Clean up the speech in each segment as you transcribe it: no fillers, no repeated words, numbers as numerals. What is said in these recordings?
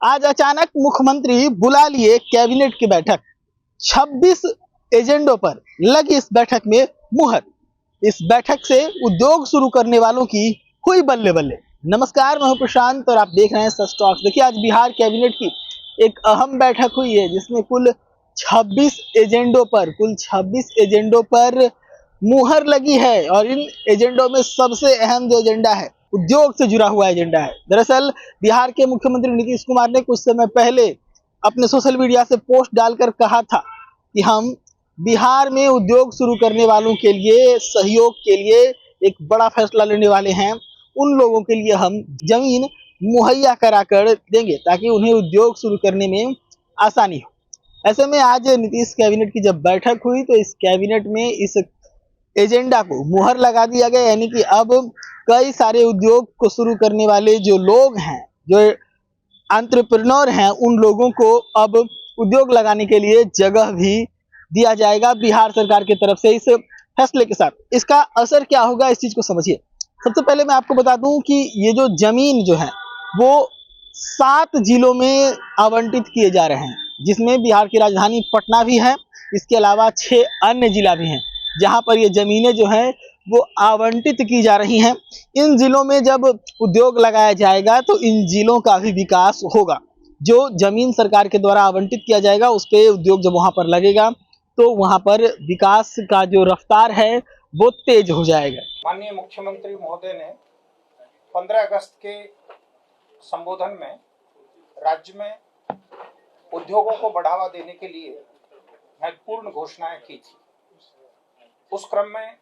आज अचानक मुख्यमंत्री बुला लिए कैबिनेट की बैठक। 26 एजेंडों पर लगी इस बैठक में मुहर। इस बैठक से उद्योग शुरू करने वालों की हुई बल्ले बल्ले। नमस्कार, मैं हूं प्रशांत और आप देख रहे हैं सच टॉक्स। देखिए, आज बिहार कैबिनेट की एक अहम बैठक हुई है जिसमें कुल 26 एजेंडों पर मुहर लगी है और इन एजेंडों में सबसे अहम जो एजेंडा है उद्योग से जुड़ा हुआ एजेंडा है। दरअसल बिहार के मुख्यमंत्री नीतीश कुमार ने कुछ समय पहले अपने सोशल मीडिया से पोस्ट डालकर कहा था कि हम बिहार में उद्योग शुरू करने वालों के लिए सहयोग के लिए एक बड़ा फैसला लेने वाले हैं। उन लोगों के लिए हम जमीन मुहैया करा कर देंगे ताकि उन्हें उद्योग शुरू करने में आसानी हो। ऐसे में आज नीतीश कैबिनेट की जब बैठक हुई तो इस कैबिनेट में इस एजेंडा को मुहर लगा दिया गया, यानी कि अब कई सारे उद्योग को शुरू करने वाले जो लोग हैं, जो एंटरप्रेन्योर हैं, उन लोगों को अब उद्योग लगाने के लिए जगह भी दिया जाएगा बिहार सरकार की तरफ से। इस फैसले के साथ इसका असर क्या होगा, इस चीज को समझिए। सबसे पहले मैं आपको बता दूं कि ये जो जमीन जो है वो 7 जिलों में आवंटित किए जा रहे हैं, जिसमें बिहार की राजधानी पटना भी है। इसके अलावा 6 अन्य जिला भी हैं जहां पर ये जमीनें जो हैं वो आवंटित की जा रही हैं। इन जिलों में जब उद्योग लगाया जाएगा तो इन जिलों का भी विकास होगा। जो जमीन सरकार के द्वारा आवंटित किया जाएगा उसके उद्योग जब वहां पर लगेगा तो वहां पर विकास का जो रफ्तार है वो तेज हो जाएगा। माननीय मुख्यमंत्री महोदय ने 15 अगस्त के संबोधन में राज्य में उद्योगों को बढ़ावा देने के लिए महत्वपूर्ण घोषणाएं की थी। उस क्रम में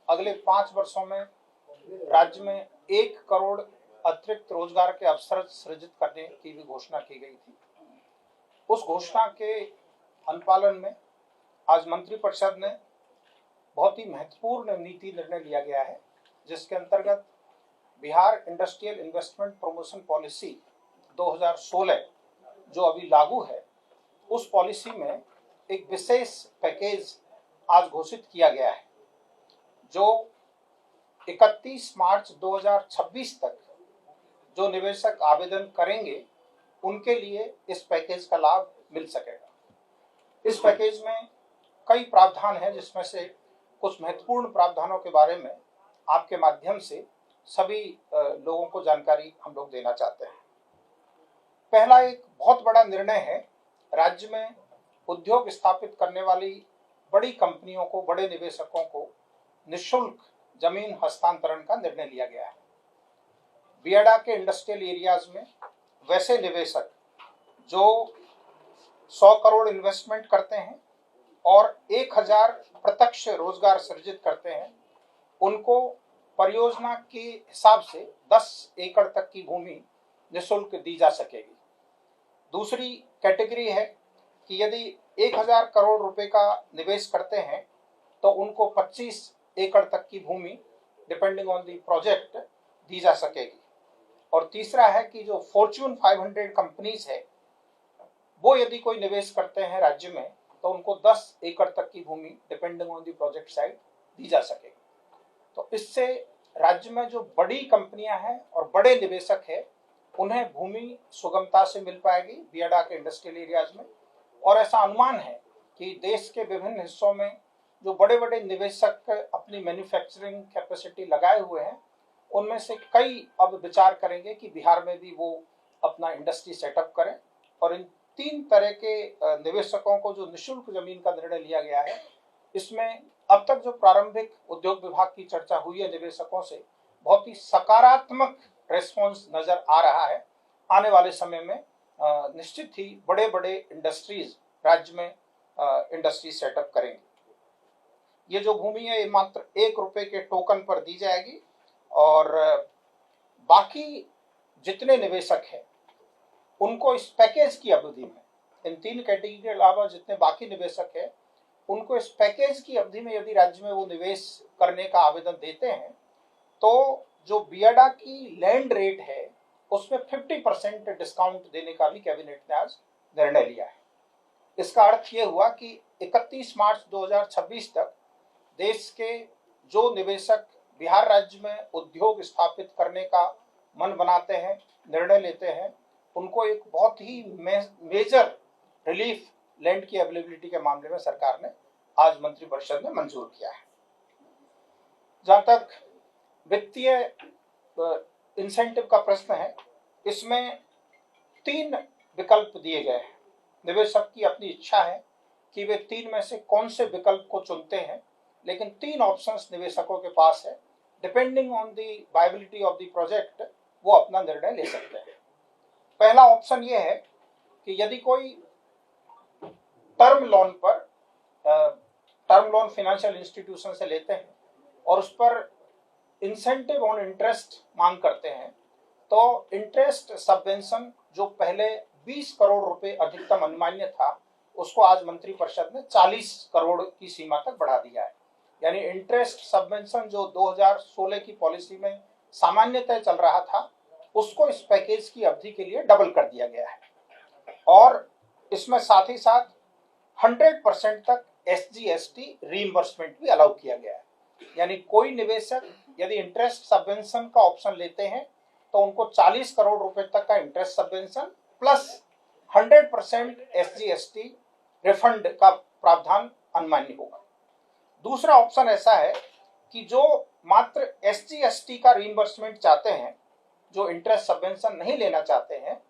अगले 5 वर्षों में राज्य में 1 करोड़ अतिरिक्त रोजगार के अवसर सृजित करने की भी घोषणा की गई थी। उस घोषणा के अनुपालन में आज मंत्रिपरिषद ने बहुत ही महत्वपूर्ण नीति निर्णय लिया गया है, जिसके अंतर्गत Bihar industrial investment promotion policy 2016 जो अभी लागू है, उस पॉलिसी में एक विशेष पैकेज आज घोषित किया गया है जो 31 मार्च 2026 तक जो निवेशक आवेदन करेंगे उनके लिए इस पैकेज का लाभ मिल सकेगा। इस पैकेज में कई प्रावधान हैं, जिसमें से कुछ महत्वपूर्ण प्रावधानों के बारे में आपके माध्यम से सभी लोगों को जानकारी हम लोग देना चाहते हैं। पहला एक बहुत बड़ा निर्णय है, राज्य में उद्योग स्थापित करने वाली बड़ी कंपनियों को, बड़े निवेशकों को निःशुल्क जमीन हस्तांतरण का निर्णय लिया गया है। बियाडा के इंडस्ट्रियल एरियाज में वैसे निवेशक जो 100 करोड़ इन्वेस्टमेंट करते हैं और 1000 प्रत्यक्ष रोजगार सृजित करते हैं, उनको परियोजना के हिसाब से 10 एकड़ तक की भूमि निःशुल्क दी जा सकेगी। दूसरी कैटेगरी है कि यदि 1000 करोड़ रुपए का निवेश करते हैं तो उनको 25 एकड़ तक की भूमि डिपेंडिंग ऑन द प्रोजेक्ट दी जा सकेगी। और तीसरा है कि जो फॉर्च्यून 500 कंपनीज है वो यदि कोई निवेश करते हैं राज्य में तो उनको 10 एकड़ तक की भूमि depending on the project site दी जा सकेगी। तो इससे राज्य में जो बड़ी कंपनियां हैं और बड़े निवेशक हैं उन्हें भूमि सुगमता से मिल पाएगी बियाडा के इंडस्ट्रियल एरियाज में। और ऐसा अनुमान है कि देश के विभिन्न हिस्सों में जो बड़े बड़े निवेशक अपनी मैन्युफैक्चरिंग कैपेसिटी लगाए हुए हैं, उनमें से कई अब विचार करेंगे कि बिहार में भी वो अपना इंडस्ट्री सेटअप करें। और इन 3 तरह के निवेशकों को जो निःशुल्क जमीन का निर्णय लिया गया है, इसमें अब तक जो प्रारंभिक उद्योग विभाग की चर्चा हुई है निवेशकों से, बहुत ही सकारात्मक रेस्पॉन्स नजर आ रहा है। आने वाले समय में निश्चित ही बड़े बड़े इंडस्ट्रीज राज्य में इंडस्ट्री सेटअप करेंगे। ये जो भूमि है ये मात्र 1 रुपए के टोकन पर दी जाएगी और बाकी जितने निवेशक हैं उनको इस पैकेज की अवधि में, इन 3 कैटेगरी के अलावा जितने बाकी निवेशक हैं उनको इस पैकेज की अवधि में यदि राज्य में वो निवेश करने का आवेदन देते हैं तो जो बियाडा की लैंड रेट है उसमें 50% डिस्काउंट देने का भी कैबिनेट ने आज निर्णय लिया है। इसका अर्थ ये हुआ कि 31 मार्च 2026 तक देश के जो निवेशक बिहार राज्य में उद्योग स्थापित करने का मन बनाते हैं, निर्णय लेते हैं, उनको एक बहुत ही मेजर रिलीफ लैंड की अवेलेबिलिटी के मामले में सरकार ने आज मंत्रिपरिषद ने मंजूर किया है। जहां तक वित्तीय इंसेंटिव का प्रश्न है, इसमें 3 विकल्प दिए गए हैं। निवेशक की अपनी इच्छा है कि वे 3 में से कौन से विकल्प को चुनते हैं, लेकिन 3 ऑप्शंस निवेशकों के पास है। Depending on the viability of the project वो अपना निर्णय ले सकते हैं। पहला ऑप्शन ये है कि यदि कोई टर्म लोन फाइनेंशियल इंस्टीट्यूशन से लेते हैं और उस पर इंसेंटिव ऑन इंटरेस्ट मांग करते हैं, तो इंटरेस्ट सबवेंशन जो पहले 20 करोड़ रुपए अधिकतम अनुमान्य था, उसको आज मंत्रिपरिषद ने 40 करोड़ की सीमा तक बढ़ा दिया है। यानी इंटरेस्ट सबवेंशन जो 2016 की पॉलिसी में सामान्यतः चल रहा था, उसको इस पैकेज की अवधि के लिए डबल कर दिया गया है। और इसमें साथ ही साथ 100% तक SGST रीइंबर्समेंट भी अलाउ किया गया है। यानी कोई निवेशक यदि इंटरेस्ट सबवेंशन का ऑप्शन लेते हैं तो उनको 40 करोड़ रुपए तक का interest subvention plus 100% SGST refund का प्रावधान अनमान्य होगा। दूसरा ऑप्शन ऐसा है कि जो मात्र SGST का रीइंबर्समेंट चाहते हैं, जो इंटरेस्ट सबवेंशन नहीं लेना चाहते हैं,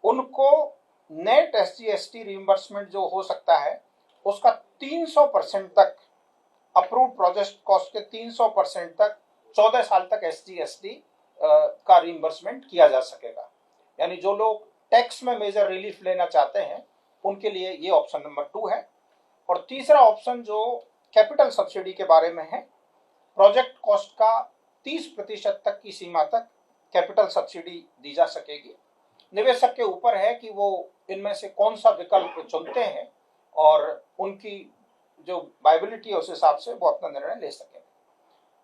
उनको नेट SGST रीइंबर्समेंट जो हो सकता है उसका 300% तक, अप्रूव्ड प्रोजेक्ट कॉस्ट के 300% तक 14 साल तक SGST का रीइंबर्समेंट किया जा सकेगा। यानी जो लोग टैक्स में मेजर रिलीफ लेना चाहते हैं उनके लिए ये ऑप्शन नंबर 2 है। और तीसरा ऑप्शन जो कैपिटल सब्सिडी के बारे में है, प्रोजेक्ट कॉस्ट का 30% तक की सीमा तक कैपिटल सब्सिडी दी जा सकेगी। निवेशक के ऊपर है कि वो इनमें से कौन सा विकल्प चुनते हैं और उनकी जो वायबिलिटी है उस हिसाब से वो अपना निर्णय ले सकेंगे।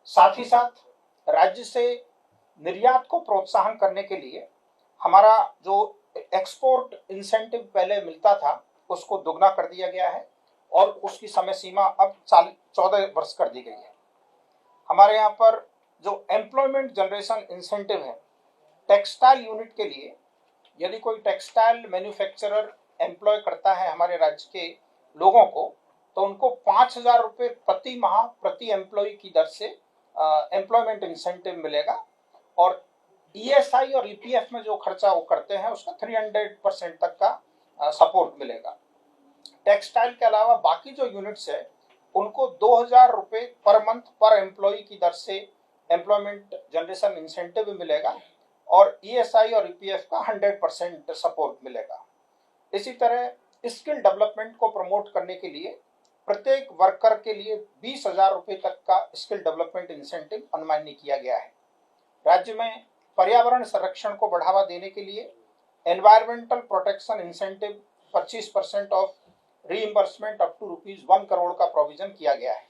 साथ ही साथ राज्य से निर्यात को प्रोत्साहन करने के लिए हमारा जो एक्सपोर्ट इंसेंटिव पहले मिलता था उसको दुगना कर दिया गया है और उसकी समय सीमा अब 14 वर्ष कर दी गई है। हमारे यहाँ पर जो एम्प्लॉयमेंट जनरेशन इंसेंटिव है, टेक्सटाइल यूनिट के लिए यदि कोई टेक्सटाइल मैन्युफैक्चरर एम्प्लॉय करता है हमारे राज्य के लोगों को, तो उनको 5,000 रुपये प्रति माह प्रति एम्प्लॉय की दर से एम्प्लॉयमेंट इंसेंटिव मिलेगा। और ESI और EPF में जो खर्चा वो करते हैं उसका 300% तक का सपोर्ट मिलेगा। टेक्सटाइल के अलावा बाकी जो यूनिट्स है उनको 2,000 रुपये पर मंथ पर एम्प्लॉय की दर से एम्प्लॉयमेंट जनरेशन इंसेंटिव मिलेगा और ESI और EPF का 100% सपोर्ट मिलेगा। इसी तरह स्किल डेवलपमेंट को प्रमोट करने के लिए प्रत्येक वर्कर के लिए 20,000 रुपये तक का स्किल डेवलपमेंट इंसेंटिव अनुमान्य किया गया है। राज्य में पर्यावरण संरक्षण को बढ़ावा देने के लिए environmental protection incentive 25% of reimbursement up to ₹1 crore का प्रोविजन किया गया है।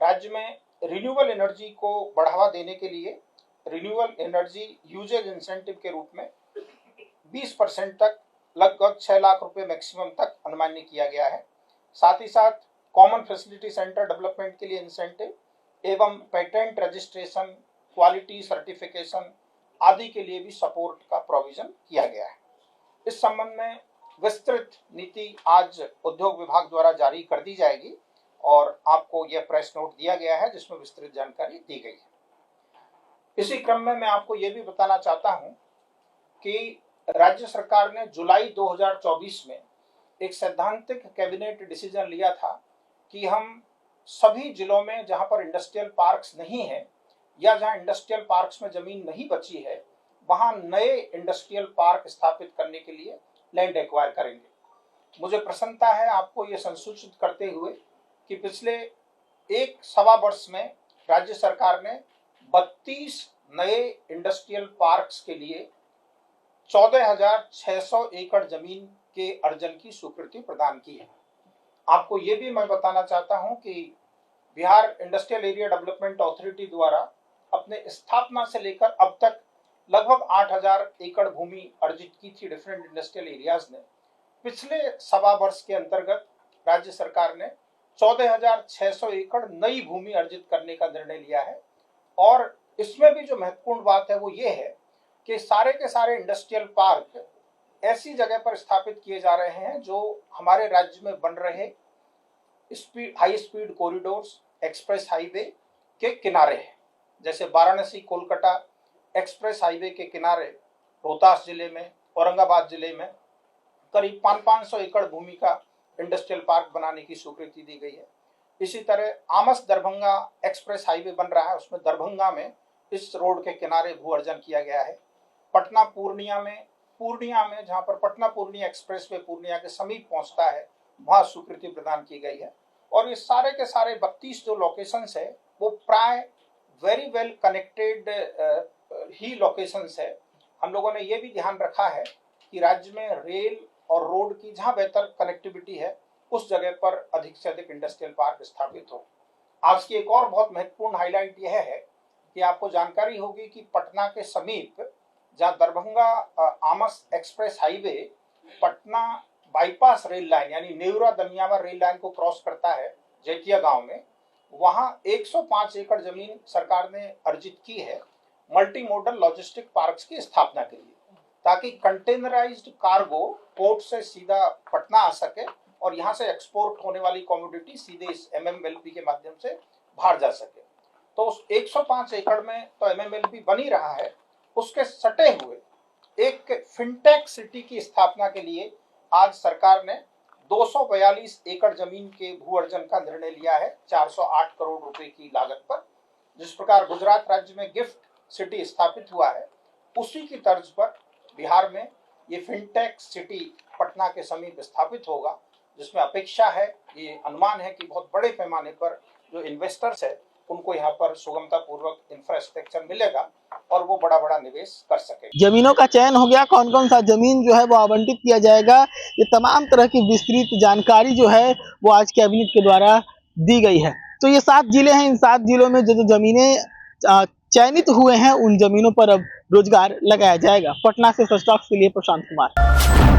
राज्य में रिन्यूएबल एनर्जी को बढ़ावा देने के लिए रिन्यूएबल एनर्जी यूजेज इंसेंटिव के रूप में 20% तक लगभग 6 लाख रुपए मैक्सिमम तक अनुमान्य किया गया है। साथ ही साथ कॉमन फैसिलिटी सेंटर डेवलपमेंट के लिए इंसेंटिव एवं पेटेंट रजिस्ट्रेशन, क्वालिटी सर्टिफिकेशन आदि के लिए भी सपोर्ट का प्रोविजन किया गया है। इस संबंध में विस्तृत नीति आज उद्योग विभाग द्वारा जारी कर दी जाएगी और आपको यह प्रेस नोट दिया गया है जिसमें विस्तृत जानकारी दी गई है। इसी क्रम में मैं आपको यह भी बताना चाहता हूं कि राज्य सरकार ने जुलाई 2024 में एक सैद्धांतिक कैबिनेट डिसीजन लिया था कि हम सभी जिलों में जहां पर इंडस्ट्रियल पार्क्स नहीं है या जहां इंडस्ट्रियल पार्क्स में जमीन नहीं बची है, वहां नए इंडस्ट्रियल पार्क स्थापित करने के लिए लैंड एक्वायर करेंगे। मुझे प्रसन्नता है आपको ये संसूचित करते हुए कि पिछले 1-1.25 वर्ष में राज्य सरकार ने 32 नए इंडस्ट्रियल पार्क्स के लिए 14,600 एकड़ जमीन के अर्जन की स्वीकृति प्रदान की है। आपको ये भी मैं बताना चाहता हूं कि Bihar industrial area development authority द्वारा अपने स्थापना से लेकर अब तक लगभग 8,000 एकड़ भूमि अर्जित की थी डिफरेंट इंडस्ट्रियल एरियाज ने। पिछले 1.25 वर्ष के अंतर्गत राज्य सरकार ने 14,600 एकड़ नई भूमि अर्जित करने का निर्णय लिया है। और इसमें भी जो महत्वपूर्ण बात है वो ये है कि सारे के सारे इंडस्ट्रियल पार्क ऐसी जगह पर स्थापित किए जा रहे हैं जो हमारे राज्य में बन रहे high speed corridors, express highway के किनारे है। जैसे वाराणसी कोलकाता एक्सप्रेस हाईवे के किनारे रोहतास जिले में, औरंगाबाद जिले में करीब 500 एकड़ भूमि का इंडस्ट्रियल पार्क बनाने की स्वीकृति दी गई है। इसी तरह आमस दरभंगा एक्सप्रेस हाईवे बन रहा है, उसमें दरभंगा में इस रोड के किनारे भू अर्जन किया गया है। पटना पूर्णिया में जहां पर पटना पूर्णिया एक्सप्रेस वे पूर्णिया के समीप पहुंचता है, वहां स्वीकृति प्रदान की गई है। और ये सारे के सारे 32 जो लोकेशंस है वो प्राय वेरी वेल कनेक्टेड ही लोकेशंस है। हम लोगों ने ये भी ध्यान रखा है कि राज्य में रेल और रोड की जहां बेहतर कनेक्टिविटी है उस जगह पर अधिक से अधिक इंडस्ट्रियल पार्क स्थापित हो। आज की एक और बहुत महत्वपूर्ण हाईलाइट यह है कि आपको जानकारी होगी कि पटना के समीप जहां Darbhanga Amas express highway Patna bypass rail line यानी नेवरा दनियावा रेल लाइन को क्रॉस करता है जैतिया गांव में, वहां 105 एकड़ जमीन सरकार ने अर्जित की है मल्टी मॉडल लॉजिस्टिक पार्क्स की स्थापना के लिए, ताकि कंटेनराइज्ड कार्गो पोर्ट से सीधा पटना आ सके और यहां से एक्सपोर्ट होने वाली कमोडिटी सीधे इस MMLP के माध्यम से बाहर जा सके। तो उस 105 एकड़ में तो MMLP बन ही रहा है, उसके सटे हुए एक फिनटेक सिटी की स्थापना के लिए आज सरकार ने 242 एकड़ जमीन के भू अर्जन का निर्णय लिया है 408 करोड़ रुपए की लागत पर। जिस प्रकार गुजरात राज्य में गिफ्ट सिटी स्थापित हुआ है, उसी की तर्ज पर बिहार में ये फिनटेक सिटी पटना के समीप स्थापित होगा, जिसमें अपेक्षा है, ये अनुमान है कि बहुत बड़े पैमाने पर जो इन्वेस्टर्स है उनको यहाँ पर सुगमता पूर्वक इंफ्रास्ट्रक्चर मिलेगा और वो बड़ा बड़ा निवेश कर सके। जमीनों का चयन हो गया, कौन कौन सा जमीन जो है वो आवंटित किया जाएगा, ये तमाम तरह की विस्तृत जानकारी जो है वो आज कैबिनेट के द्वारा दी गई है। तो ये 7 जिले हैं, इन 7 जिलों में जो जमीनें चयनित हुए हैं उन जमीनों पर अब रोजगार लगाया जाएगा। पटना से सच टॉक्स के लिए प्रशांत कुमार।